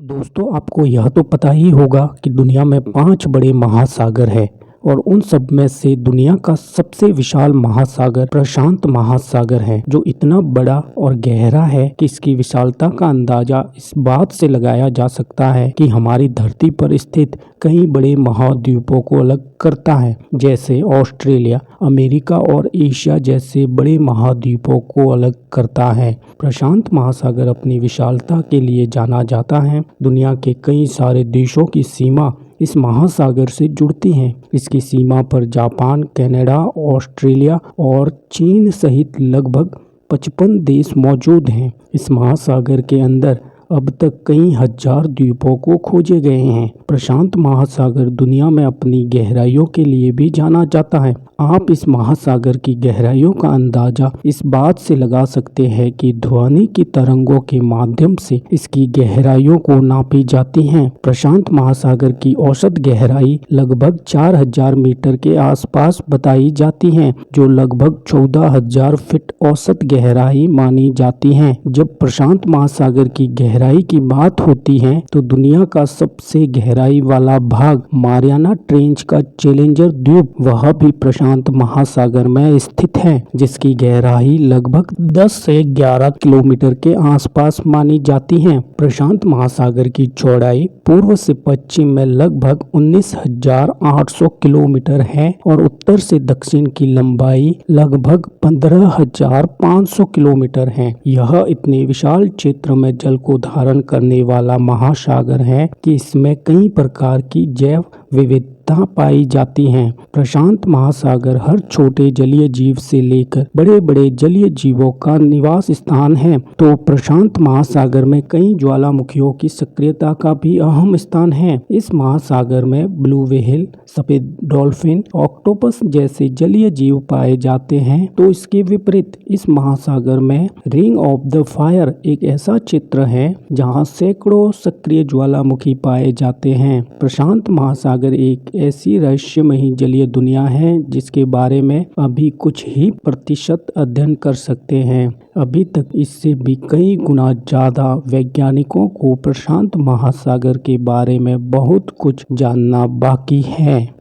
दोस्तों, आपको यह तो पता ही होगा कि दुनिया में 5 बड़े महासागर हैं और उन सब में से दुनिया का सबसे विशाल महासागर प्रशांत महासागर है, जो इतना बड़ा और गहरा है कि इसकी विशालता का अंदाजा इस बात से लगाया जा सकता है कि हमारी धरती पर स्थित कई बड़े महाद्वीपों को अलग करता है, जैसे ऑस्ट्रेलिया, अमेरिका और एशिया जैसे बड़े महाद्वीपों को अलग करता है। प्रशांत महासागर अपनी विशालता के लिए जाना जाता है। दुनिया के कई सारे देशों की सीमा इस महासागर से जुड़ती हैं। इसकी सीमा पर जापान, कनाडा, ऑस्ट्रेलिया और चीन सहित लगभग 55 देश मौजूद हैं। इस महासागर के अंदर अब तक कई हजार द्वीपों को खोजे गए हैं। प्रशांत महासागर दुनिया में अपनी गहराइयों के लिए भी जाना जाता है। आप इस महासागर की गहराइयों का अंदाजा इस बात से लगा सकते हैं कि ध्वनि की तरंगों के माध्यम से इसकी गहराइयों को नापी जाती हैं। प्रशांत महासागर की औसत गहराई लगभग 4000 मीटर के आसपास बताई जाती है, जो लगभग 14000 फीट औसत गहराई मानी जाती है। जब प्रशांत महासागर की गहराई की बात होती है तो दुनिया का सबसे गहराई वाला भाग मारियाना ट्रेंच का चैलेंजर द्वीप वह भी प्रशांत महासागर में स्थित है, जिसकी गहराई लगभग 10 से 11 किलोमीटर के आसपास मानी जाती है। प्रशांत महासागर की चौड़ाई पूर्व से पश्चिम में लगभग 19,800 किलोमीटर है और उत्तर से दक्षिण की लंबाई लगभग 15,500 किलोमीटर है। यह इतने विशाल क्षेत्र में जल को धारण करने वाला महासागर है कि इसमें कई प्रकार की जैव विविधता पाई जाती हैं। प्रशांत महासागर हर छोटे जलीय जीव से लेकर बड़े बड़े जलीय जीवों का निवास स्थान है। तो प्रशांत महासागर में कई ज्वालामुखियों की सक्रियता का भी अहम स्थान है। इस महासागर में ब्लू व्हेल, सफेद डॉल्फिन, ऑक्टोपस जैसे जलीय जीव पाए जाते हैं। तो इसके विपरीत इस महासागर में रिंग ऑफ द फायर एक ऐसा क्षेत्र है जहां सैकड़ों सक्रिय ज्वालामुखी पाए जाते हैं। प्रशांत महासागर एक ऐसी रहस्यमयी जलीय दुनिया है जिसके बारे में अभी कुछ ही प्रतिशत अध्ययन कर सकते हैं। अभी तक इससे भी कई गुना ज्यादा वैज्ञानिकों को प्रशांत महासागर के बारे में बहुत कुछ जानना बाकी है।